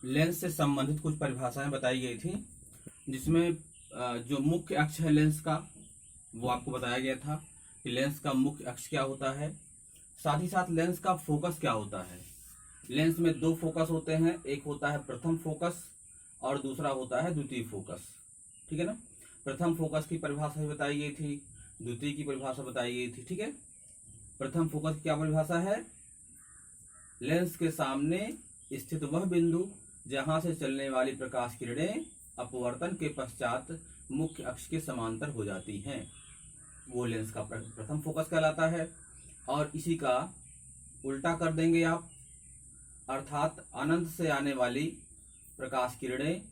Lens से संबंधित कुछ परिभाषाएं बताई गई थी, जिसमें जो मुख्य अक्ष है लेंस का वो आपको बताया गया था कि लेंस का मुख्य अक्ष क्या होता है। साथ ही साथ लेंस का फोकस क्या होता है। लेंस में दो फोकस होते हैं, एक होता है प्रथम फोकस और दूसरा होता है द्वितीय फोकस। ठीक है ना। प्रथम फोकस की परिभाषा भी बताई गई थी, द्वितीय की परिभाषा बताई गई थी। ठीक है। प्रथम फोकस की क्या परिभाषा है? लेंस के सामने स्थित वह बिंदु जहां से चलने वाली प्रकाश किरणें अपवर्तन के पश्चात मुख्य अक्ष के समांतर हो जाती हैं, वो लेंस का प्रथम फोकस कहलाता है। और इसी का उल्टा कर देंगे आप, अर्थात अनंत से आने वाली प्रकाश किरणें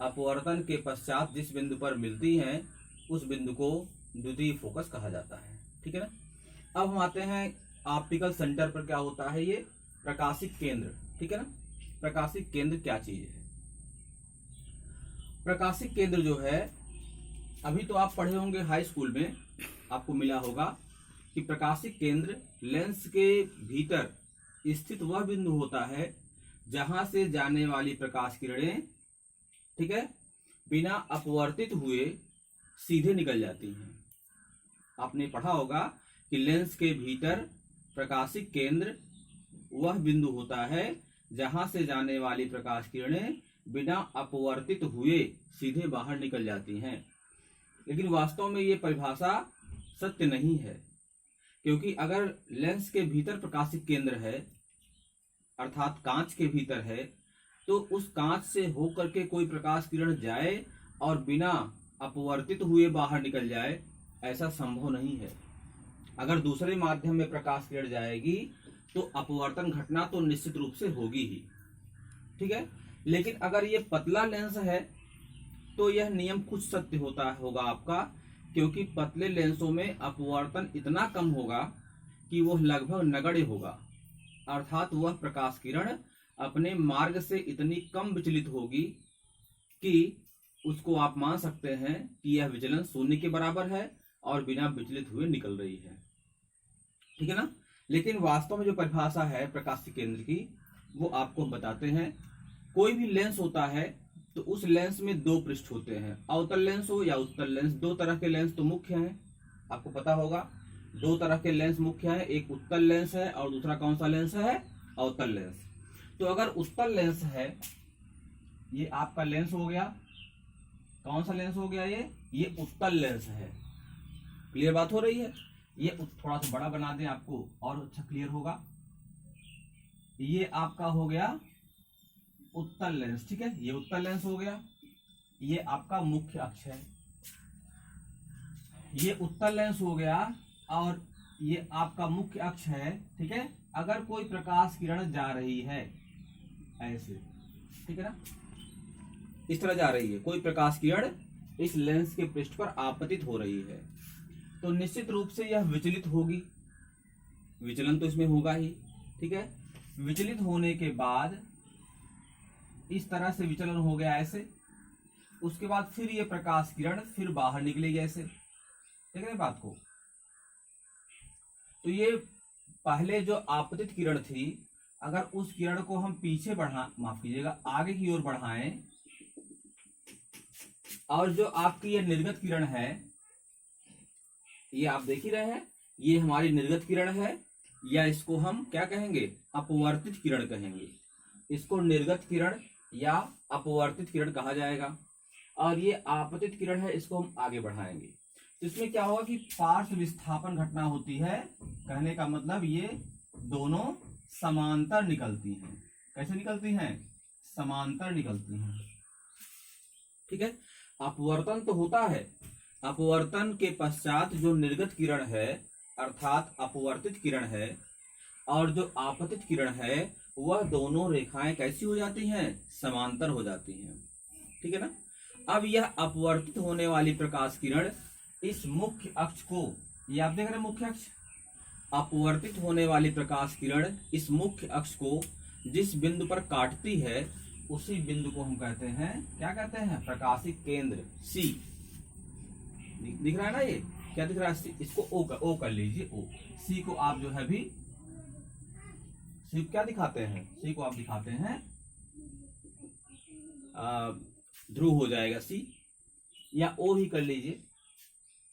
अपवर्तन के पश्चात जिस बिंदु पर मिलती हैं उस बिंदु को द्वितीय फोकस कहा जाता है। ठीक है ना। अब हम आते हैं ऑप्टिकल सेंटर पर। क्या होता है ये? प्रकाशिक केंद्र। ठीक है ना। प्रकाशिक केंद्र क्या चीज है? प्रकाशिक केंद्र जो है, अभी तो आप पढ़े होंगे हाई स्कूल में, आपको मिला होगा कि प्रकाशिक केंद्र लेंस के भीतर स्थित वह बिंदु होता है जहां से जाने वाली प्रकाश किरणें, ठीक है, बिना अपवर्तित हुए सीधे निकल जाती हैं। आपने पढ़ा होगा कि लेंस के भीतर प्रकाशिक केंद्र वह बिंदु होता है जहां से जाने वाली प्रकाश किरणें बिना अपवर्तित हुए सीधे बाहर निकल जाती हैं। लेकिन वास्तव में ये परिभाषा सत्य नहीं है, क्योंकि अगर लेंस के भीतर प्रकाशिक केंद्र है, अर्थात कांच के भीतर है, तो उस कांच से होकर के कोई प्रकाश किरण जाए और बिना अपवर्तित हुए बाहर निकल जाए, ऐसा संभव नहीं है। अगर दूसरे माध्यम में प्रकाश किरण जाएगी तो अपवर्तन घटना तो निश्चित रूप से होगी ही। ठीक है। लेकिन अगर ये पतला लेंस है तो यह नियम कुछ सत्य होगा आपका, क्योंकि पतले लेंसों में अपवर्तन इतना कम होगा कि वह लगभग नगण्य होगा, अर्थात वह प्रकाश किरण अपने मार्ग से इतनी कम विचलित होगी कि उसको आप मान सकते हैं कि यह विचलन शून्य के बराबर है और बिना विचलित हुए निकल रही है। ठीक है ना। लेकिन वास्तव में जो परिभाषा है प्रकाशिक केंद्र की, वो आपको बताते हैं। कोई भी लेंस होता है तो उस लेंस में दो पृष्ठ होते हैं, अवतल लेंस हो या उत्तल लेंस। दो तरह के लेंस तो मुख्य हैं, आपको पता होगा। दो तरह के लेंस मुख्य हैं, एक उत्तल लेंस है और दूसरा कौन सा लेंस है? अवतल लेंस। तो अगर उत्तल लेंस है, ये आपका लेंस हो गया, कौन सा लेंस हो गया? ये उत्तल लेंस है। क्लियर बात हो रही है? ये थोड़ा सा बड़ा बना दें आपको और अच्छा क्लियर होगा। ये आपका हो गया उत्तल लेंस। ठीक है, ये उत्तल लेंस हो गया। ये आपका मुख्य अक्ष है, ये उत्तल लेंस हो गया और ये आपका मुख्य अक्ष है। ठीक है। अगर कोई प्रकाश किरण जा रही है ऐसे, ठीक है ना, इस तरह जा रही है, कोई प्रकाश किरण इस लेंस के पृष्ठ पर आपतित हो रही है, तो निश्चित रूप से यह विचलित होगी। विचलन तो इसमें होगा ही। ठीक है। विचलित होने के बाद इस तरह से विचलन हो गया ऐसे, उसके बाद फिर ये प्रकाश किरण फिर बाहर निकलेगी ऐसे। देख रहे हैं बात को? तो ये पहले जो आपतित किरण थी, अगर उस किरण को हम पीछे माफ कीजिएगा, आगे की ओर बढ़ाएं, और जो आपकी ये निर्गत किरण है, ये आप देख ही रहे हैं, ये हमारी निर्गत किरण है, या इसको हम क्या कहेंगे? अपवर्तित किरण कहेंगे। इसको निर्गत किरण या अपवर्तित किरण कहा जाएगा। और ये आपतित किरण है, इसको हम आगे बढ़ाएंगे। तो इसमें क्या होगा कि पार्श्व विस्थापन घटना होती है। कहने का मतलब ये दोनों समांतर निकलती हैं। कैसे निकलती हैं? समांतर निकलती हैं। ठीक है। अपवर्तन तो होता है, अपवर्तन के पश्चात जो निर्गत किरण है, अर्थात अपवर्तित किरण है, और जो आपतित किरण है, वह दोनों रेखाएं कैसी हो जाती हैं? समांतर हो जाती हैं। ठीक है ना। अब यह अपवर्तित होने वाली प्रकाश किरण इस मुख्य अक्ष को, ये आप देख रहे हैं मुख्य अक्ष, अपवर्तित होने वाली प्रकाश किरण इस मुख्य अक्ष को जिस बिंदु पर काटती है, उसी बिंदु को हम कहते हैं, क्या कहते हैं? प्रकाशिक केंद्र सी। दिख रहा है ना? ये क्या दिख रहा है? इसको ओ कर लीजिए। ओ सी को आप जो है सी क्या दिखाते हैं? सी को आप दिखाते हैं ध्रुव हो जाएगा सी, या ओ ही कर लीजिए,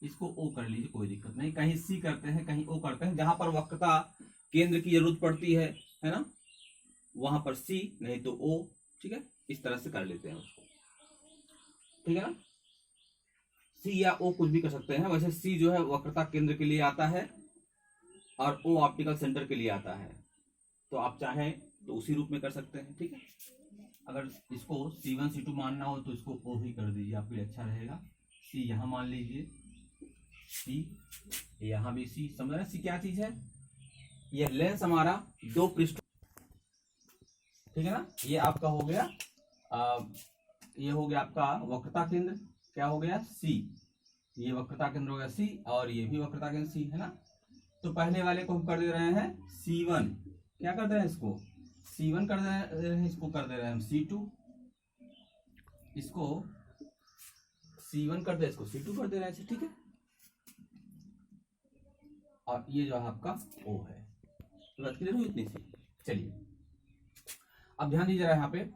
इसको ओ कर लीजिए, कोई दिक्कत नहीं। कहीं सी करते हैं, कहीं ओ करते हैं, जहां पर वक्रता केंद्र की जरूरत पड़ती है ना, वहां पर सी, नहीं तो ओ। ठीक है, इस तरह से कर लेते हैं उसको। ठीक है ना, सी या ओ कुछ भी कर सकते हैं। वैसे सी जो है वक्रता केंद्र के लिए आता है और ओ ऑप्टिकल सेंटर के लिए आता है, तो आप चाहें तो उसी रूप में कर सकते हैं। ठीक है, अगर इसको C1 C2 मानना हो तो इसको ओ ही कर दीजिए, आपके लिए अच्छा रहेगा। सी यहाँ मान लीजिए, सी यहाँ भी सी। समझ रहे सी क्या चीज है? ये लेंस हमारा दो पृष्ठ, ठीक है ना, ये आपका हो गया ये हो गया आपका वक्रता केंद्र, क्या हो गया सी, ये वक्रता केंद्र हो गया सी, और ये भी वक्रता केंद्र सी है ना। तो पहले वाले को हम कर दे रहे हैं C1, क्या कर दे रहे हैं इसको C1 कर दे रहे हैं, इसको कर दे रहे हैं हम C2, इसको C1 कर दे, इसको C2 कर दे रहे हैं। ठीक है, और ये जो है आपका O है। तो बात क्लियर हुई इतनी सी। चलिए अब ध्यान दीजिए यहाँ पे,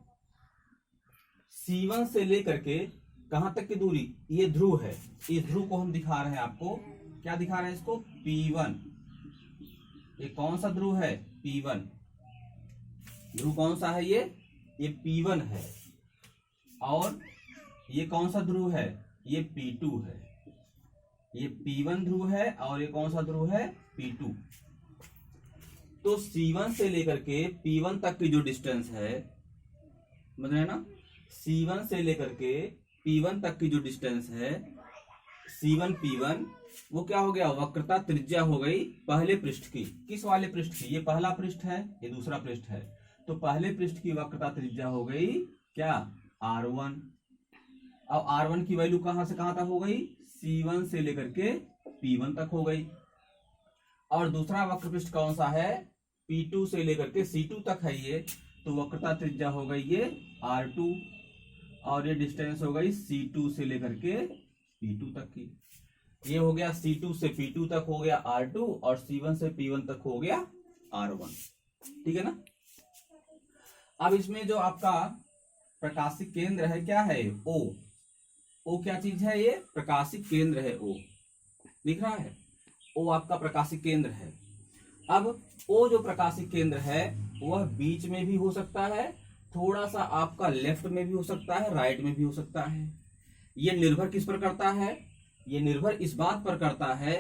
C1 से लेकर के कहां तक की दूरी, ये ध्रुव है, इस ध्रुव को हम दिखा रहे हैं आपको, क्या दिखा रहे हैं इसको, P1। ये कौन सा ध्रुव है, P1। ध्रुव कौन सा है, ये P1 है। और ये कौन सा ध्रुव है, ये P2 है। ये P1 ध्रुव है और ये कौन सा ध्रुव है, P2। तो C1 से लेकर के P1 तक की जो डिस्टेंस है, समझ रहे हैं ना, C1 से लेकर के P1 तक की जो डिस्टेंस है, C1 P1, वो क्या हो गया, वक्रता त्रिज्या हो गई पहले पृष्ठ की। किस वाले पृष्ठ की, ये पहला पृष्ठ है, ये दूसरा पृष्ठ है, तो पहले पृष्ठ की वक्रता त्रिज्या हो गई क्या, R1। अब R1 की वैल्यू कहां से कहां तक हो गई, C1 से लेकर के P1 तक हो गई। और दूसरा वक्र पृष्ठ कौन सा है, P2 से लेकर के C2 तक है ये, तो वक्रता त्रिज्या हो गई ये R2, और ये डिस्टेंस हो गई C2 से लेकर के P2 तक की। ये हो गया C2 से P2 तक हो गया R2, और C1 से P1 तक हो गया R1। ठीक है ना। अब इसमें जो आपका प्रकाशिक केंद्र है क्या है, O। O क्या चीज है, ये प्रकाशिक केंद्र है, O दिख रहा है, O आपका प्रकाशिक केंद्र है। अब O जो प्रकाशिक केंद्र है वह बीच में भी हो सकता है, थोड़ा सा आपका लेफ्ट में भी हो सकता है, राइट में भी हो सकता है। ये निर्भर किस पर करता है, ये निर्भर इस बात पर करता है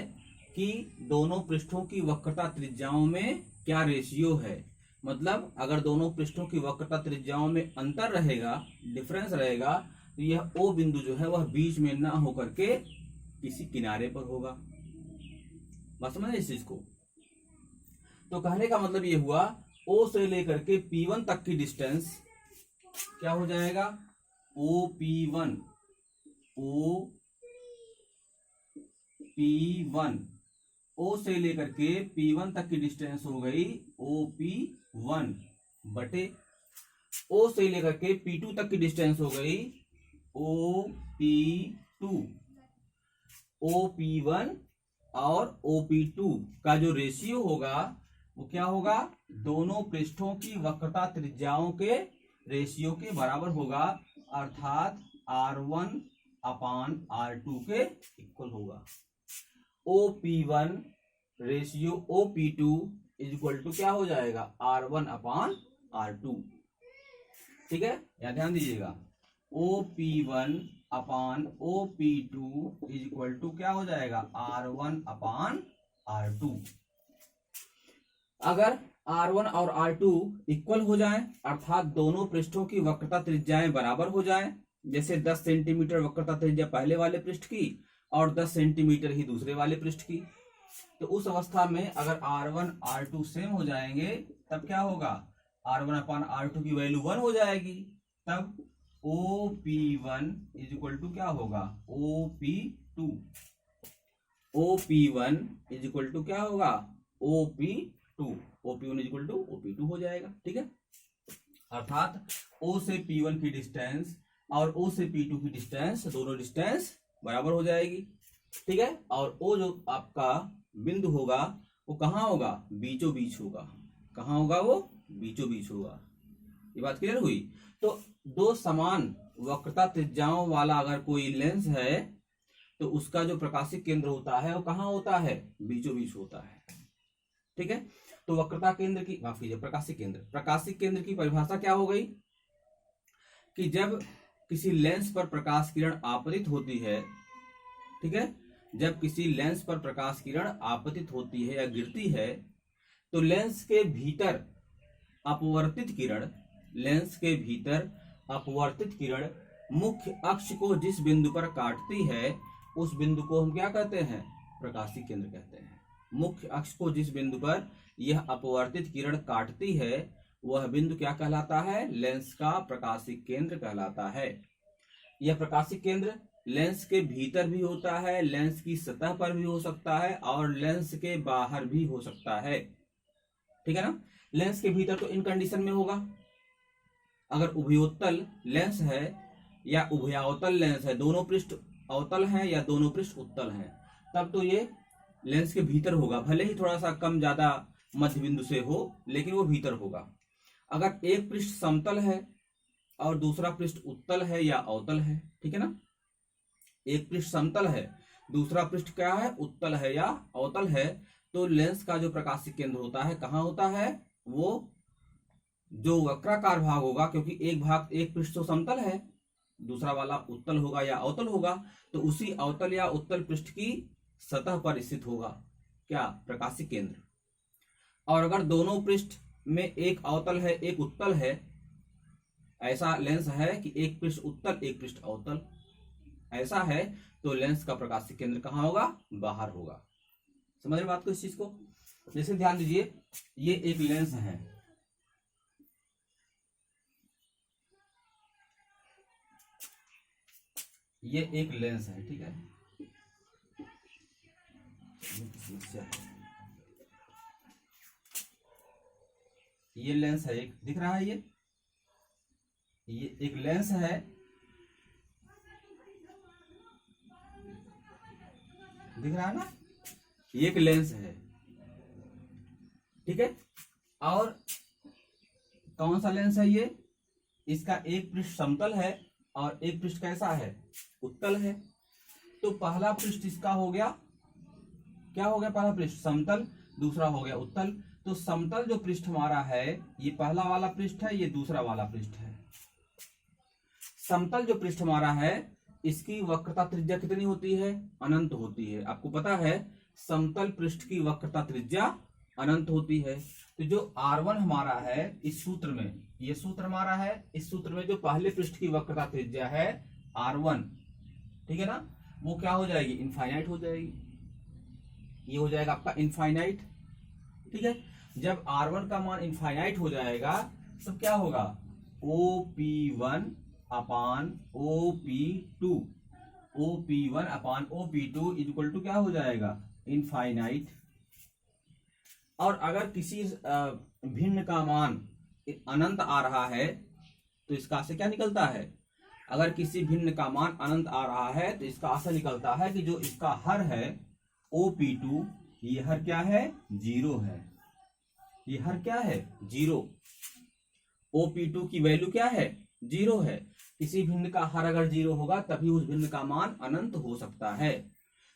कि दोनों पृष्ठों की वक्रता त्रिज्याओं में क्या रेशियो है। मतलब अगर दोनों पृष्ठों की वक्रता त्रिज्याओं में अंतर रहेगा, डिफरेंस रहेगा, तो यह O बिंदु जो है वह बीच में ना होकर के किसी किनारे पर होगा। बस समझे इस चीज को। तो कहने का मतलब ये हुआ, O से लेकर के P1 तक की डिस्टेंस क्या हो जाएगा, OP1, OP1, O से लेकर के P1 तक की डिस्टेंस हो गई OP1 बटे O से लेकर के P2 तक की डिस्टेंस हो गई OP2। OP1 और OP2 का जो रेशियो होगा वो क्या होगा, दोनों पृष्ठों की वक्रता त्रिज्याओं के रेशियो के बराबर होगा, अर्थात R1 अपान R2 के इक्वल होगा। OP1 ratio OP2 is equal to क्या हो जाएगा, R1 अपान R2। ठीक है, या ध्यान दीजिएगा, OP1 upon OP2 is equal to क्या हो जाएगा, R1 अपान R2। अगर R1 और R2 इक्वल हो जाएं, अर्थात दोनों पृष्ठों की वक्रता त्रिज्याएं बराबर हो जाएं, जैसे 10 सेंटीमीटर वक्रता त्रिज्या पहले वाले पृष्ठ की और 10 सेंटीमीटर ही दूसरे वाले पृष्ठ की, तो उस अवस्था में अगर R1 R2 सेम हो जाएंगे तब क्या होगा, R1 अपान R2 की वैल्यू 1 हो जाएगी, तब OP1 इज इक्वल टू क्या होगा, OP2। OP1 is equal to क्या होगा, OP2। OP1 is equal to OP2 हो जाएगा। ठीक है, अर्थात O से P1 की डिस्टेंस और O से P2 की डिस्टेंस, दोनों डिस्टेंस बराबर हो जाएगी। ठीक है, और O जो आपका बिंदु होगा वो कहाँ होगा, बीचों बीच होगा। कहाँ होगा वो, बीचों बीच होगा। ये बात क्लियर हुई। तो दो समान वक्रता त्रिज्याओं वाला अगर कोई लेंस है तो उसका जो प्रकाशिक केंद्र होता है वो कहाँ होता है, बीचों बीच होता है। ठीक है, तो वक्रता केंद्र की, माफ कीजिए, प्रकाशिक केंद्र की परिभाषा क्या हो गई कि जब किसी लेंस पर प्रकाश किरण आपतित होती है, ठीक है, जब किसी लेंस पर प्रकाश किरण आपतित होती है या गिरती है तो लेंस के भीतर अपवर्तित किरण मुख्य अक्ष को जिस बिंदु पर काटती है उस बिंदु को हम क्या कहते हैं, प्रकाशिक केंद्र कहते हैं। मुख्य अक्ष को जिस बिंदु पर यह अपवर्तित किरण काटती है वह बिंदु क्या कहलाता है, लेंस का प्रकाशिक केंद्र कहलाता है। यह प्रकाशिक केंद्र लेंस के भीतर भी होता है, लेंस की सतह पर भी हो सकता है और लेंस के बाहर भी हो सकता है। ठीक है ना। लेंस के भीतर तो इन कंडीशन में होगा, अगर उभयोत्तल लेंस है या उभयावतल लेंस है, दोनों पृष्ठ अवतल हैं या दोनों पृष्ठ उत्तल हैं, तब तो ये लेंस के भीतर होगा, भले ही थोड़ा सा कम ज्यादा मध्य बिंदु से हो लेकिन वो भीतर होगा। अगर एक पृष्ठ समतल है और दूसरा पृष्ठ उत्तल है या अवतल है, ठीक है ना, एक पृष्ठ समतल है दूसरा पृष्ठ क्या है, उत्तल है या अवतल है, तो लेंस का जो प्रकाशिक केंद्र होता है कहाँ होता है, वो जो वक्राकार भाग होगा, क्योंकि एक पृष्ठ तो समतल है दूसरा वाला उत्तल होगा या अवतल होगा, तो उसी अवतल या उत्तल पृष्ठ की सतह पर स्थित होगा क्या, प्रकाशिक केंद्र। और अगर दोनों पृष्ठ में एक अवतल है एक उत्तल है, ऐसा लेंस है कि एक पृष्ठ उत्तल एक पृष्ठ अवतल, ऐसा है तो लेंस का प्रकाशिक केंद्र कहाँ होगा, बाहर होगा। समझ रहे बात को, इस चीज को। जैसे ध्यान दीजिए, ये एक लेंस है, ये एक लेंस है, ठीक है, ये लेंस है, एक दिख रहा है, ये एक लेंस है, दिख रहा है ना, ये एक लेंस है, ठीक है। और कौन सा लेंस है ये, इसका एक पृष्ठ समतल है और एक पृष्ठ कैसा है, उत्तल है। तो पहला पृष्ठ इसका हो गया, क्या हो गया, पहला पृष्ठ समतल, दूसरा हो गया उत्तल। तो समतल जो पृष्ठ हमारा है ये पहला वाला पृष्ठ है, ये दूसरा वाला पृष्ठ है। समतल जो पृष्ठ हमारा है इसकी वक्रता त्रिज्या कितनी होती है, अनंत होती है। आपको पता है समतल पृष्ठ की वक्रता त्रिज्या अनंत होती है। तो जो R1 हमारा है इस सूत्र में, ये सूत्र हमारा है, इस सूत्र में जो पहले पृष्ठ की वक्रता त्रिज्या है R1, ठीक है ना, वो क्या हो जाएगी, इनफाइनाइट हो जाएगी, ये हो जाएगा आपका इनफाइनाइट। ठीक है, जब R1 का मान इनफाइनाइट हो जाएगा तब क्या होगा, OP1 upon OP2, OP1 upon OP2 equal to क्या हो जाएगा, इनफाइनाइट। और अगर किसी भिन्न का मान अनंत आ रहा है तो इसका से क्या निकलता है, अगर किसी भिन्न का मान अनंत आ रहा है तो इसका आशा निकलता है कि जो इसका हर है OP2, ये हर क्या है, 0 है, ये हर क्या है, 0। OP2 की वैल्यू क्या है, 0 है। किसी भिन्न का हर अगर 0 होगा तभी उस भिन्न का मान अनंत हो सकता है।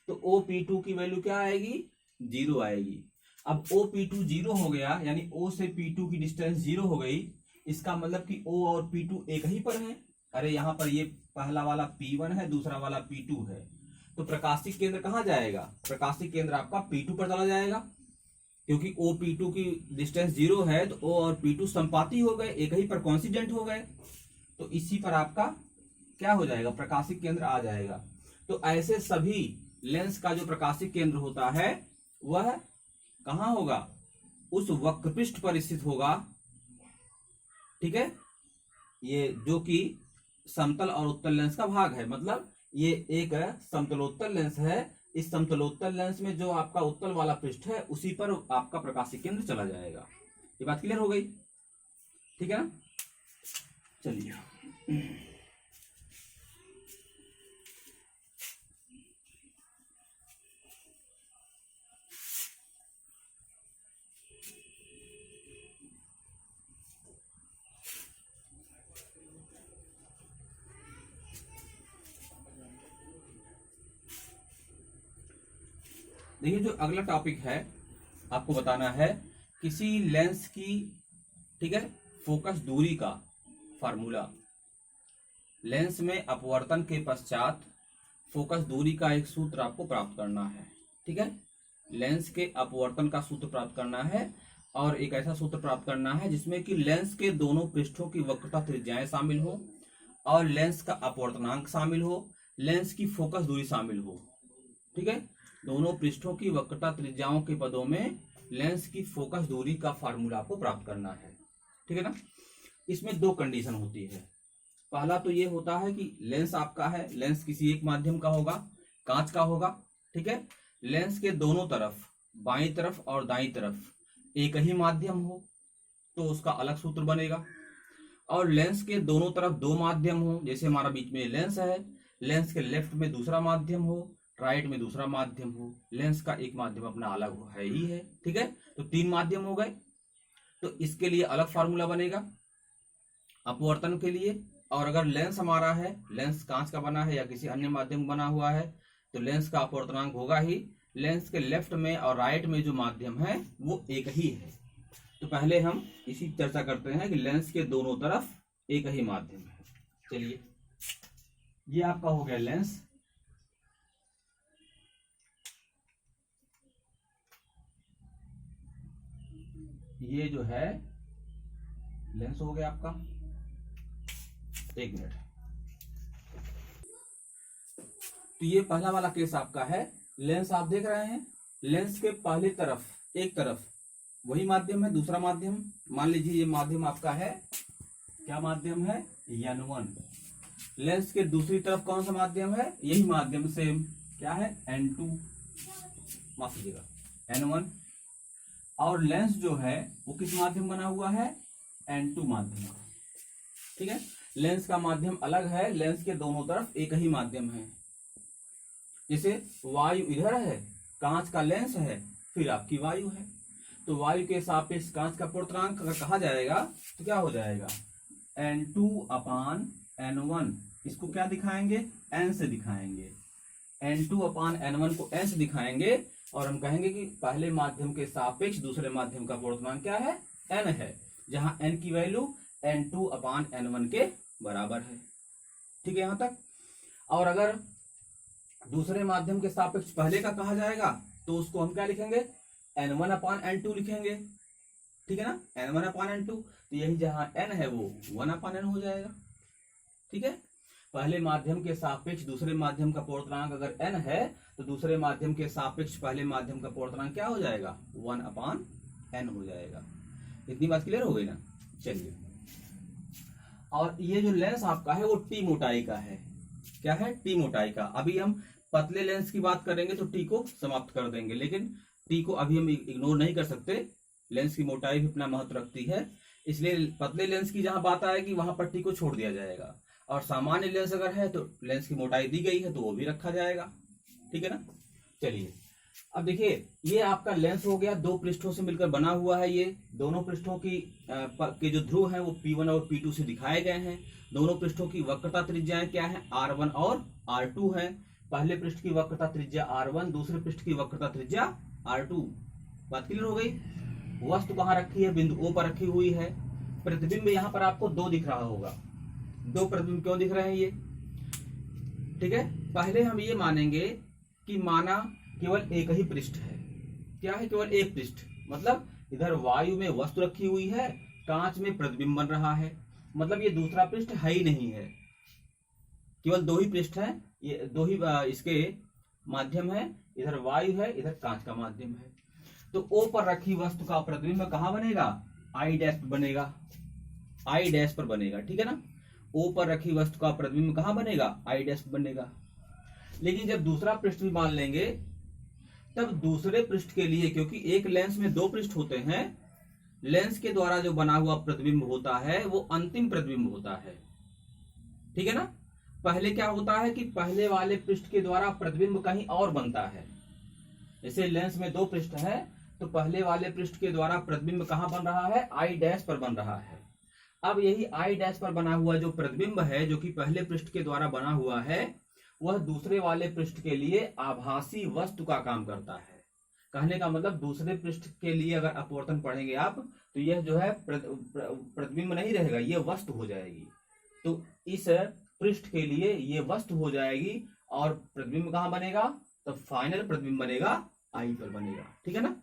तो OP2 की वैल्यू क्या आएगी, 0 आएगी। अब OP2 0 हो गया, यानी O से P2 की डिस्टेंस 0 हो गई, इसका मतलब कि O और P2 एक ही पर है। अरे यहाँ पर ये पहला वाला P1 है, दूसरा वाला P2 है, तो प्रकाशिक केंद्र कहाँ जाएगा, प्रकाशिक केंद्र आपका P2 पर चला जाएगा, क्योंकि OP2 की डिस्टेंस 0 है तो O और P2 संपाती हो गए, एक ही पर कॉन्सिडेंट हो गए, तो इसी पर आपका क्या हो जाएगा, प्रकाशिक केंद्र आ जाएगा। तो ऐसे सभी लेंस का जो प्रकाशिक केंद्र होता है वह कहाँ होगा, उस वक्रपृष्ठ पर स्थित होगा। ठीक है, ये जो कि समतल और उत्तल लेंस का भाग है, मतलब ये एक समतलोत्तल लेंस है, इस समतलोत्तल लेंस में जो आपका उत्तल वाला पृष्ठ है उसी पर आपका प्रकाशिक केंद्र चला जाएगा। ये बात क्लियर हो गई, ठीक है ना। चलिए देखिए जो अगला टॉपिक है आपको बताना है किसी लेंस की, ठीक है, फोकस दूरी का फार्मूला। लेंस में अपवर्तन के पश्चात फोकस दूरी का एक सूत्र आपको प्राप्त करना है, ठीक है। लेंस के अपवर्तन का सूत्र प्राप्त करना है और एक ऐसा सूत्र प्राप्त करना है जिसमें कि लेंस के दोनों पृष्ठों की वक्रता त्रिज्याएं शामिल हो और लेंस का अपवर्तनांक शामिल हो, लेंस की फोकस दूरी शामिल हो, ठीक है। दोनों पृष्ठों की वक्रता त्रिज्याओं के पदों में लेंस की फोकस दूरी का फार्मूला आपको प्राप्त करना है, ठीक है ना। इसमें दो कंडीशन होती है। पहला तो ये होता है कि लेंस आपका है, लेंस किसी एक माध्यम का होगा, कांच का होगा, ठीक है। लेंस के दोनों तरफ, बाईं तरफ और दाईं तरफ एक ही माध्यम हो तो उसका अलग सूत्र बनेगा। और लेंस के दोनों तरफ दो माध्यम हो, जैसे हमारा बीच में लेंस है, लेंस के लेफ्ट में दूसरा माध्यम हो, राइट में दूसरा माध्यम हो, लेंस का एक माध्यम अपना अलग है ही है, ठीक है। तो तीन माध्यम हो गए, तो इसके लिए अलग फार्मूला बनेगा अपवर्तन के लिए। और अगर लेंस हमारा है, लेंस कांच का बना है या किसी अन्य माध्यम बना हुआ है, तो लेंस का अपवर्तनांक होगा ही। लेंस के लेफ्ट में और राइट में जो माध्यम है वो एक ही है। तो पहले हम इसी चर्चा करते हैं कि लेंस के दोनों तरफ एक ही माध्यम है। चलिए, ये आपका हो गया लेंस। ये जो है लेंस हो गया आपका। एक मिनट, तो ये पहला वाला केस आपका है। लेंस आप देख रहे हैं, लेंस के पहले तरफ, एक तरफ वही माध्यम है, दूसरा माध्यम, मान लीजिए ये माध्यम आपका है, क्या माध्यम है, N1। लेंस के दूसरी तरफ कौन सा माध्यम है, यही माध्यम सेम, क्या है, N2, माफ कीजिएगा, N1। और लेंस जो है वो किस माध्यम बना हुआ है, N2 माध्यम, ठीक है। लेंस का माध्यम अलग है, लेंस के दोनों तरफ एक ही माध्यम है। जैसे वायु इधर है, कांच का लेंस है, फिर आपकी वायु है, तो वायु के सापेक्ष कांच का अपवर्तनांक अगर कहा जाएगा तो क्या हो जाएगा, N2/N1। इसको क्या दिखाएंगे, N से दिखाएंगे। N2/N1 को N से दिखाएंगे और हम कहेंगे कि पहले माध्यम के सापेक्ष दूसरे माध्यम का अपवर्तनांक क्या है, N है, जहां N की वैल्यू N2/N1 के बराबर है, ठीक है यहां तक। और अगर दूसरे माध्यम के सापेक्ष पहले का कहा जाएगा तो उसको हम क्या लिखेंगे, N1/N2 लिखेंगे, ठीक है ना, N1/N2। तो यही जहां N है वो 1/N हो जाएगा, ठीक है। पहले माध्यम के सापेक्ष दूसरे माध्यम का अपवर्तनांक अगर N है तो दूसरे माध्यम के सापेक्ष पहले माध्यम का अपवर्तनांक क्या हो जाएगा, 1/N हो जाएगा। इतनी बात क्लियर हो गई ना। चलिए, और ये जो लेंस आपका है वो T मोटाई का है, क्या है, T मोटाई का। अभी हम पतले लेंस की बात करेंगे तो T को समाप्त कर देंगे, लेकिन T को अभी हम इग्नोर नहीं कर सकते, लेंस की मोटाई भी अपना महत्व रखती है, इसलिए पतले लेंस की जहां बात आएगी वहां पर T को छोड़ दिया जाएगा। और सामान्य लेंस अगर है तो लेंस की मोटाई दी गई है तो वो भी रखा जाएगा, ठीक है ना। चलिए, अब देखिए ये आपका लेंस हो गया, दो पृष्ठों से मिलकर बना हुआ है। ये दोनों पृष्ठों के जो ध्रुव हैं वो P1 और P2 से दिखाए गए हैं। दोनों पृष्ठों की वक्रता त्रिज्याएं क्या है, R1 और R2 है। पहले पृष्ठ की वक्रता त्रिज्या R1, दूसरे पृष्ठ की वक्रता त्रिज्या R2। बात क्लियर हो गई। वस्तु कहाँ रखी है, बिंदु O पर रखी हुई है। प्रतिबिंब यहाँ पर आपको दो दिख रहा होगा। दो प्रतिबिंब क्यों दिख रहे हैं ये, ठीक है। पहले हम ये मानेंगे कि माना केवल एक ही पृष्ठ है, क्या है, केवल एक पृष्ठ, मतलब इधर वायु में वस्तु रखी हुई है, कांच में प्रतिबिंब बन रहा है, मतलब ये दूसरा पृष्ठ है ही नहीं है, केवल दो ही पृष्ठ है, ये दो ही इसके माध्यम है, इधर वायु है, इधर कांच का माध्यम है। तो O पर रखी वस्तु का प्रतिबिंब कहाँ बनेगा, I डैश पर बनेगा, I डैश पर बनेगा, ठीक है ना। O पर रखी वस्तु का प्रतिबिंब कहाँ बनेगा, I डैश पर बनेगा। लेकिन जब दूसरा पृष्ठ भी मान लेंगे तब दूसरे पृष्ठ के लिए, क्योंकि एक लेंस में दो पृष्ठ होते हैं, लेंस के द्वारा जो बना हुआ प्रतिबिंब होता है वो अंतिम प्रतिबिंब होता है, ठीक है ना। पहले क्या होता है कि पहले वाले पृष्ठ के द्वारा प्रतिबिंब कहीं और बनता है। जैसे लेंस में दो पृष्ठ है तो पहले वाले पृष्ठ के द्वारा प्रतिबिंब कहाँ बन रहा है, I डैश पर बन रहा है। अब यही I डैश पर बना हुआ जो प्रतिबिंब है, जो कि पहले पृष्ठ के द्वारा बना हुआ है, वह दूसरे वाले पृष्ठ के लिए आभासी वस्तु का काम करता है। कहने का मतलब दूसरे पृष्ठ के लिए अगर अपवर्तन पढ़ेंगे आप तो यह जो है प्रतिबिंब नहीं रहेगा, ये वस्तु हो जाएगी। तो इस पृष्ठ के लिए ये वस्तु हो जाएगी और प्रतिबिंब कहाँ बनेगा, तो फाइनल प्रतिबिंब बनेगा आई पर बनेगा, ठीक है ना।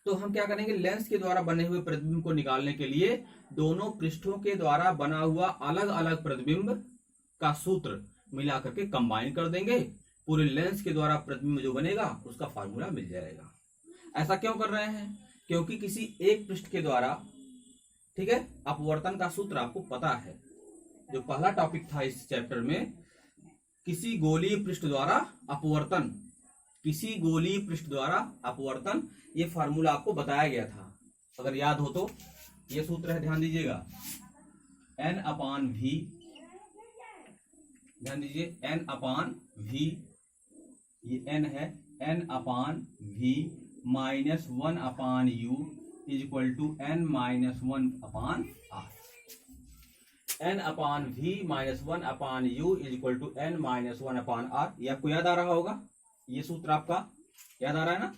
तो हम क्या करेंगे, लेंस के द्वारा बने हुए प्रतिबिंब को निकालने के लिए दोनों पृष्ठों के द्वारा बना हुआ अलग अलग प्रतिबिंब का सूत्र मिला करके कंबाइन कर देंगे, पूरे लेंस के द्वारा प्रतिबिंब जो बनेगा उसका फार्मूला मिल जाएगा। ऐसा क्यों कर रहे हैं, क्योंकि किसी एक पृष्ठ के द्वारा, ठीक है, अपवर्तन का सूत्र आपको पता है, जो पहला टॉपिक था इस चैप्टर में, किसी गोलीय पृष्ठ द्वारा अपवर्तन, किसी गोलीय पृष्ठ द्वारा अपवर्तन, ये फार्मूला आपको बताया गया था, अगर याद हो तो। ये सूत्र है, ध्यान दीजिएगा, n/v, ध्यान दीजिए n/v, ये n है, n/v -1/u = n-1/r, n/v -1/u = n-1/r। ये आपको याद आ रहा होगा, ये सूत्र आपका याद आ रहा है ना,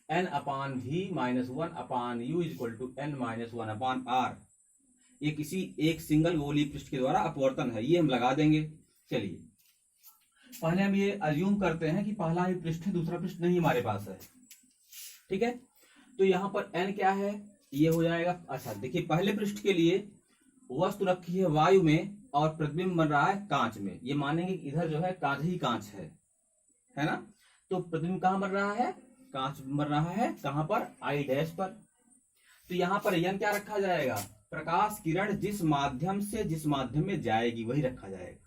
n/v -1/u = n-1/r। ये किसी एक सिंगल गोलीय पृष्ठ के द्वारा अपवर्तन है, ये हम लगा देंगे। चलिए पहले हम ये अज्यूम करते हैं कि पहला ही पृष्ठ है, दूसरा पृष्ठ नहीं हमारे पास है, ठीक है। तो यहाँ पर n क्या है, ये हो जाएगा, अच्छा देखिए, पहले पृष्ठ के लिए वस्तु रखी है वायु में और प्रतिबिंब बन रहा है कांच में, ये मानेंगे कि इधर जो है कांच ही कांच है ना। तो प्रतिबिंब कहाँ बन रहा है, कांच बन रहा है, कहाँ पर, आई डैश पर। तो यहाँ पर n क्या रखा जाएगा, प्रकाश किरण जिस माध्यम में जाएगी वही रखा जाएगा।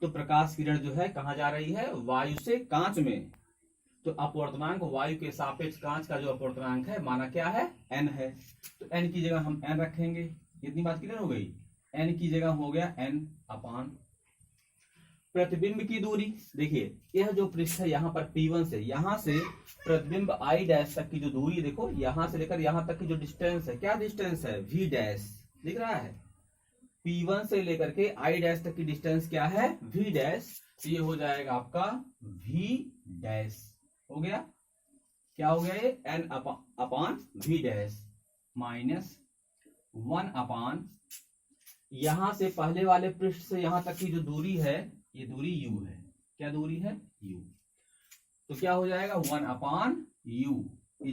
तो प्रकाश किरण जो है कहाँ जा रही है, वायु से कांच में, तो अपवर्तनांक वायु के सापेक्ष कांच का जो अपवर्तनांक है माना क्या है, n है। तो n की जगह हम n रखेंगे, कितनी बात क्लियर हो गई, n की जगह हो गया n/। प्रतिबिंब की दूरी, देखिए यह जो पृष्ठ है यहाँ पर P1 से, यहाँ से प्रतिबिंब I डैश तक की जो दूरी, देखो यहाँ से लेकर यहाँ तक की जो डिस्टेंस है, क्या डिस्टेंस है, V डैश दिख रहा है, P1 से लेकर के I डैश तक की डिस्टेंस क्या है, V डैश। तो ये हो जाएगा आपका V डैश, हो गया, क्या हो गया ये, n/v डैश -1/, यहां से पहले वाले पृष्ठ से यहां तक की जो दूरी है, ये दूरी u है, क्या दूरी है, u। तो क्या हो जाएगा, 1/u =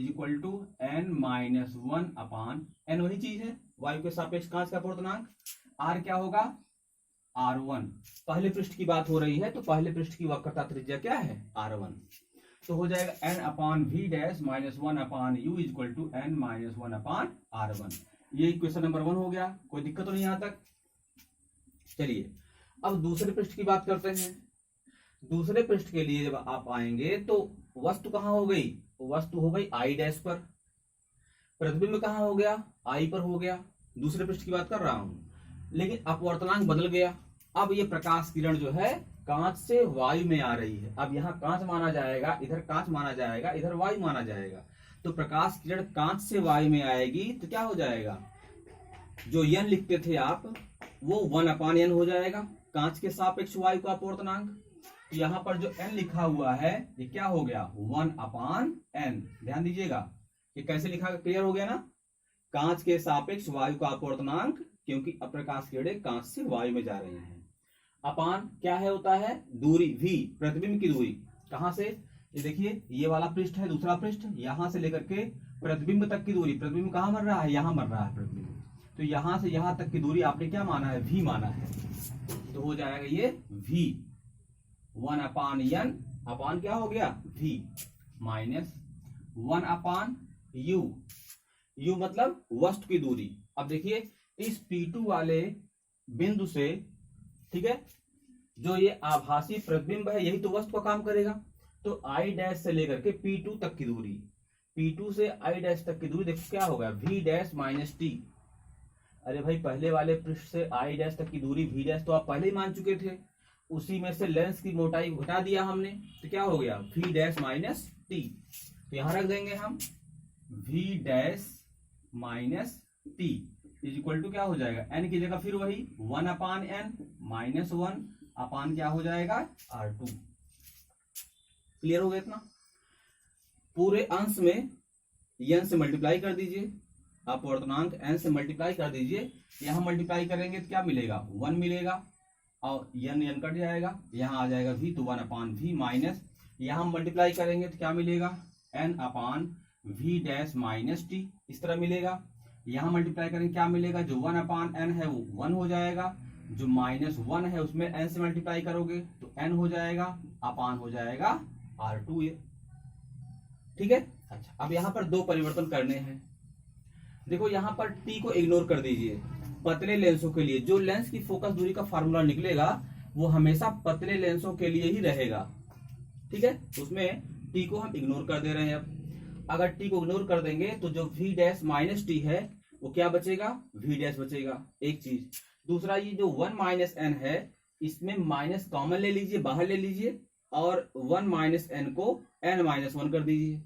n-1/, n वही चीज है, वायु के सापेक्ष कांच का अपवर्तनांक। r क्या होगा, r1, पहले पृष्ठ की बात हो रही है तो पहले पृष्ठ की वक्रता त्रिज्या क्या है, r1। तो हो जाएगा n/v डैश -1/u = n-1/r1। ये इक्वेशन नंबर 1 हो गया, कोई दिक्कत तो नहीं यहाँ तक। चलिए अब दूसरे पृष्ठ की बात करते हैं। दूसरे पृष्ठ के लिए जब आप आएंगे तो वस्तु कहाँ हो गई, वस्तु हो गई I डैश पर, प्रतिबिंब कहाँ हो गया, I पर हो गया, दूसरे पृष्ठ की बात कर रहा हूं। लेकिन अपवर्तनांक बदल गया, अब ये प्रकाश किरण जो है कांच से वायु में आ रही है, अब यहाँ कांच माना जाएगा, इधर कांच माना जाएगा, इधर वायु माना जाएगा। तो प्रकाश किरण कांच से वायु में आएगी तो क्या हो जाएगा, जो n लिखते थे आप वो 1/n हो जाएगा, कांच के सापेक्ष वायु का अपवर्तनांक। तो यहाँ पर जो n लिखा हुआ है ये क्या हो गया, 1/n। ध्यान दीजिएगा ये कैसे लिखा, क्लियर हो गया ना, कांच के सापेक्ष वायु का अपवर्तनांक, क्योंकि अप्रकाश किरणें कांच से वायु में जा रही हैं। अपान क्या है, होता है दूरी v, प्रतिबिंब की दूरी, कहां से, ये देखिए ये वाला पृष्ठ है, दूसरा पृष्ठ, यहां से लेकर के प्रतिबिंब तक की दूरी, प्रतिबिंब कहां बन रहा है, यहां बन रहा है प्रतिबिंब, तो यहां से यहां तक की दूरी आपने क्या माना है, v माना है। तो हो जाएगा ये v 1/n, अपान क्या हो गया, v -1/u, u मतलब वस्तु की दूरी। अब देखिए इस P2 वाले बिंदु से, ठीक है, जो ये आभासी प्रतिबिंब है यही तो वस्तु का काम करेगा। तो I डैश से लेकर के P2 तक की दूरी, P2 से I डैश तक की दूरी देखो क्या होगा, V डैश -t। अरे भाई पहले वाले पृष्ठ से I डैश तक की दूरी V डैश तो आप पहले ही मान चुके थे, उसी में से लेंस की मोटाई घटा दिया हमने, तो क्या हो गया, V डैश -t। तो यहां रख देंगे हम V डैश -t = क्या हो जाएगा, n की जगह फिर वही 1/n -1 अपान क्या हो जाएगा, r2। क्लियर हो गया इतना। पूरे अंश में n से मल्टीप्लाई कर दीजिए, अपवर्तनांक n से मल्टीप्लाई कर दीजिए। यहाँ मल्टीप्लाई करेंगे तो क्या मिलेगा, 1 मिलेगा और n कट जाएगा, यहाँ आ जाएगा v, तो 1/v माइनस, यहाँ मल्टीप्लाई करेंगे तो क्या मिलेगा, n/v डैश माइनस t, इस तरह मिलेगा। यहाँ मल्टीप्लाई करेंगे क्या मिलेगा, जो 1/n है वो 1 हो जाएगा, जो -1 है उसमें n से मल्टीप्लाई करोगे तो n हो जाएगा, अपान हो जाएगा r2। ठीक है। अच्छा, अब यहाँ पर दो परिवर्तन करने हैं। देखो यहाँ पर t को इग्नोर कर दीजिए। पतले लेंसों के लिए जो लेंस की फोकस दूरी का फार्मूला निकलेगा वो हमेशा पतले लेंसों के लिए ही रहेगा। ठीक है, उसमें t को हम इग्नोर कर दे रहे हैं। अब अगर t को इग्नोर कर देंगे तो जो v डैश माइनस टी है वो क्या बचेगा, v डैश बचेगा, एक चीज। दूसरा, ये जो 1 - n है इसमें माइनस कॉमन ले लीजिए, बाहर ले लीजिए और 1 - n को n-1 कर दीजिए,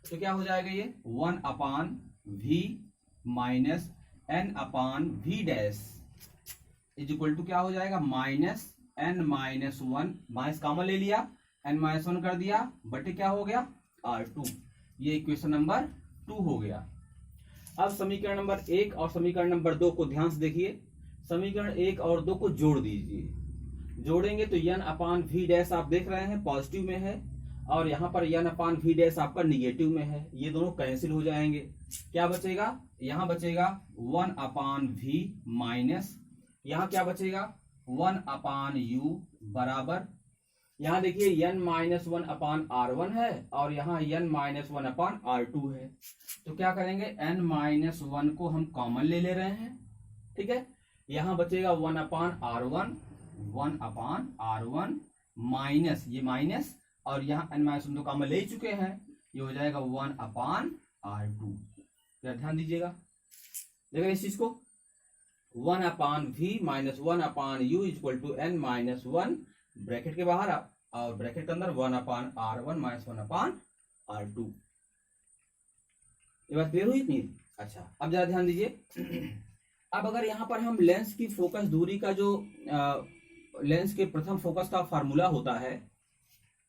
तो क्या हो जाएगा, ये 1/v minus n/v dash is equal to क्या हो जाएगा, -n-1, माइनस कॉमन ले लिया, n-1 कर दिया, बटे क्या हो गया, r2। ये इक्वेशन नंबर 2 हो गया। अब समीकरण नंबर 1 और समीकरण नंबर 2 को ध्यान से देखिए। समीकरण 1 और 2 को जोड़ दीजिए। जोड़ेंगे तो n/v डैश आप देख रहे हैं पॉजिटिव में है और यहाँ पर n/v डैश आपका निगेटिव में है, ये दोनों कैंसिल हो जाएंगे। क्या बचेगा, यहाँ बचेगा 1/v माइनस, यहाँ क्या बचेगा 1/u बराबर, यहाँ देखिए n-1/r1 है और यहाँ n-1/r2 है, तो क्या करेंगे, n-1 को हम कॉमन ले रहे हैं। ठीक है, यहाँ बचेगा 1/r1 माइनस, ये माइनस और यहाँ n-1 तो कॉमन ले चुके हैं, ये हो जाएगा 1/r2। ध्यान दीजिएगा, देखिए इस चीज को 1/v minus 1/u equal to n-1 bracket के बाहर और ब्रैकेट के अंदर 1/r1 माइनस 1/r2। ये बात क्लियर हुई इतनी? अच्छा, अब जरा ध्यान दीजिए। अब अगर यहाँ पर हम लेंस की फोकस दूरी का जो लेंस के प्रथम फोकस का फार्मूला होता है,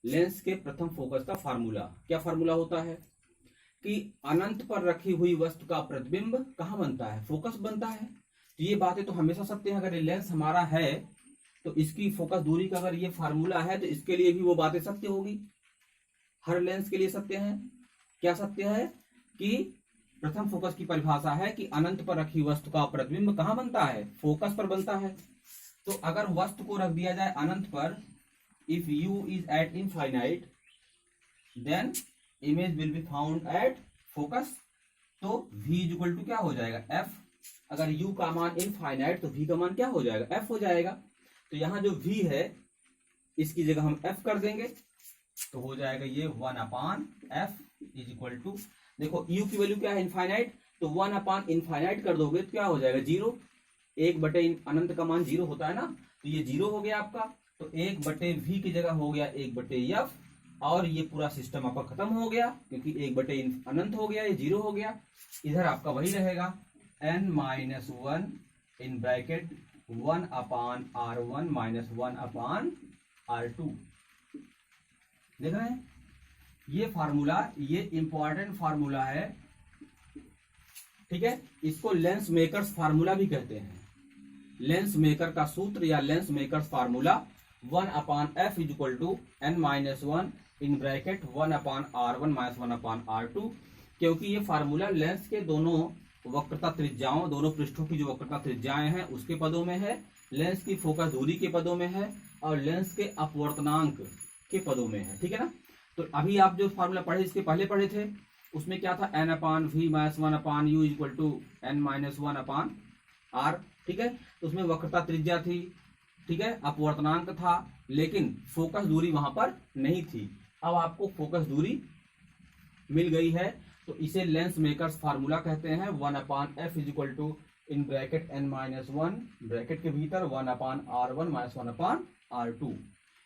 लेंस के प्रथम फोकस का फार्मूला क्या फार्मूला होता है कि अनंत पर रखी हुई वस्तु का प्रतिबिंब कहाँ बनता है, फोकस बनता है। तो ये बातें तो हमेशा सत्य है। अगर ये लेंस हमारा है तो इसकी फोकस दूरी का अगर ये फार्मूला है तो इसके लिए भी वो बातें सत्य होगी, हर लेंस के लिए सत्य है। क्या सत्य है कि प्रथम फोकस की परिभाषा है कि अनंत पर रखी वस्तु का प्रतिबिंब कहाँ बनता है, फोकस पर बनता है। तो अगर वस्तु को रख दिया जाए अनंत पर, if u is at infinite then image will be found at focus, तो v इक्वल टू क्या हो जाएगा, f। अगर u का मान इनफाइनाइट तो v का मान क्या हो जाएगा, f हो जाएगा। तो यहाँ जो v है इसकी जगह हम f कर देंगे तो हो जाएगा ये 1/f इज इक्वल टू, देखो u की वैल्यू क्या है, इनफाइनाइट, तो 1/इनफाइनाइट कर दोगे तो क्या हो जाएगा, 0। 1/, अनंत का मान 0 होता है ना, तो ये 0 हो गया आपका। तो 1/v की जगह हो गया 1/f और ये पूरा सिस्टम आपका खत्म हो गया क्योंकि 1/, अनंत हो गया, ये 0 हो गया। इधर आपका वही रहेगा n-1 in bracket 1/r1 minus 1/r2। देख रहे हैं, ये फार्मूला, ये इंपॉर्टेंट फार्मूला है। ठीक है, इसको लेंस मेकर्स फार्मूला भी कहते हैं। लेंस मेकर का सूत्र या lens makers formula 1/f is equal to n-1 in bracket 1/r1 minus 1/r2, क्योंकि ये फार्मूला लेंस के दोनों वक्रता त्रिज्याओं, दोनों पृष्ठों की जो वक्रता त्रिज्याएं हैं उसके पदों में है, लेंस की फोकस दूरी के पदों में है और लेंस के अपवर्तनांक के पदों में है। ठीक है ना। तो अभी आप जो फार्मूला पढ़े, इसके पहले पढ़े थे, उसमें क्या था, n/v minus 1/u equal to n-1/r। ठीक है, तो उसमें वक्रता त्रिज्या थी, ठीक है, अपवर्तनांक था, लेकिन फोकस दूरी वहां पर नहीं थी। अब आपको फोकस दूरी मिल गई है तो इसे लेंस मेकर्स फार्मूला कहते हैं। 1/f is equal to in bracket n-1 bracket के भीतर 1/r1 माइनस 1/r2।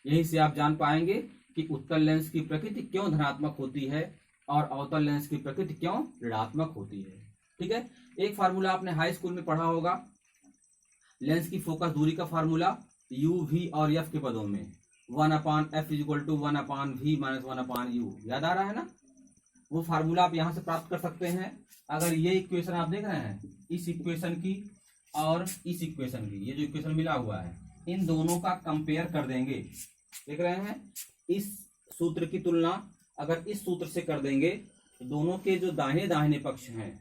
यही से आप जान पाएंगे कि उत्तल लेंस की प्रकृति क्यों धनात्मक होती है और अवतल लेंस की प्रकृति क्यों ऋणात्मक होती है। ठीक है, एक फार्मूला आपने हाई स्कूल में पढ़ा होगा, लेंस की फोकस दूरी का फार्मूला u, v और f के पदों में 1/f is equal to 1/v minus 1/u। याद आ रहा है ना, वो फार्मूला आप यहाँ से प्राप्त कर सकते हैं। अगर ये इक्वेशन आप देख रहे हैं, इस इक्वेशन की और इस इक्वेशन की, ये जो इक्वेशन मिला हुआ है, इन दोनों का कंपेयर कर देंगे। देख रहे हैं, इस सूत्र की तुलना अगर इस सूत्र से कर देंगे तो दोनों के जो दाहिने दाहिने पक्ष हैं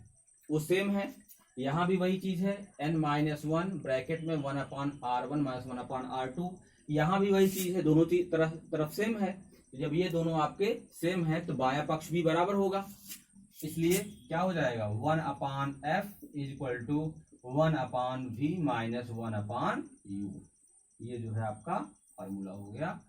वो सेम है। यहाँ भी वही चीज है, n-1 ब्रैकेट में 1/r1 - 1/r2, यहाँ भी वही चीज है, दोनों तरफ सेम है। जब ये दोनों आपके सेम है तो बायां पक्ष भी बराबर होगा, इसलिए क्या हो जाएगा, 1/f = 1/v - 1/u। ये जो है आपका फार्मूला हो गया।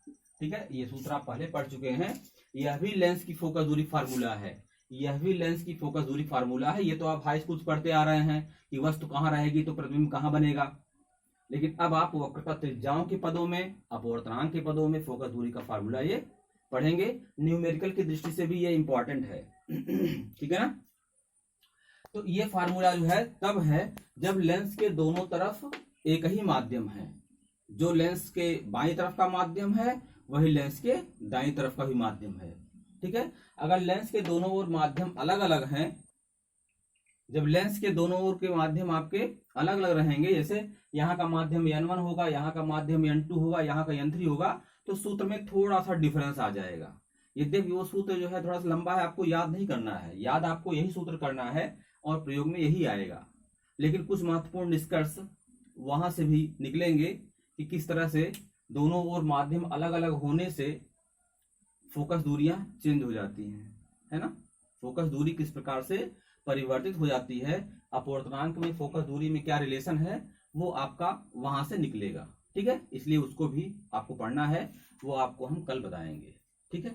ठीक है, ये सूत्र आप पहले पढ़ चुके हैं। यह भी लेंस की फोकस दूरी फार्मूला है, यह भी लेंस की फोकस दूरी फार्मूला है। ये तो आप हाई स्कूल से पढ़ते आ रहे हैं कि वस्तु कहाँ रहेगी तो प्रतिबिंब कहाँ बनेगा। लेकिन अब आप वक्रता त्रिज्याओं के पदों में, अपवर्तनांक के पदों में फोकस दूरी का फार्मूला ये पढ़ेंगे। न्यूमेरिकल की दृष्टि से भी ये इंपॉर्टेंट है। ठीक है ना। तो ये फार्मूला जो है तब है जब लेंस के दोनों तरफ एक ही माध्यम है। जो लेंस के बाईं तरफ का माध्यम है वही लेंस के दाईं तरफ का भी माध्यम है। ठीक है, अगर लेंस के दोनों ओर माध्यम अलग अलग हैं, जब लेंस के दोनों ओर के माध्यम आपके अलग अलग रहेंगे, जैसे यहाँ का माध्यम n1 होगा, यहाँ का माध्यम n2 होगा, यहाँ का n3 होगा, तो सूत्र में थोड़ा सा डिफरेंस आ जाएगा। यद्यपि वो सूत्र जो है थोड़ा सा लंबा है, आपको याद नहीं करना है, याद आपको यही सूत्र करना है और प्रयोग में यही आएगा। लेकिन कुछ महत्वपूर्ण निष्कर्ष वहां से भी निकलेंगे कि किस तरह से दोनों ओर माध्यम अलग अलग होने से फोकस दूरियां चेंज हो जाती हैं, है ना। फोकस दूरी किस प्रकार से परिवर्तित हो जाती है, अपवर्तनांक में फोकस दूरी में क्या रिलेशन है, वो आपका वहां से निकलेगा। ठीक है, इसलिए उसको भी आपको पढ़ना है, वो आपको हम कल बताएंगे। ठीक है।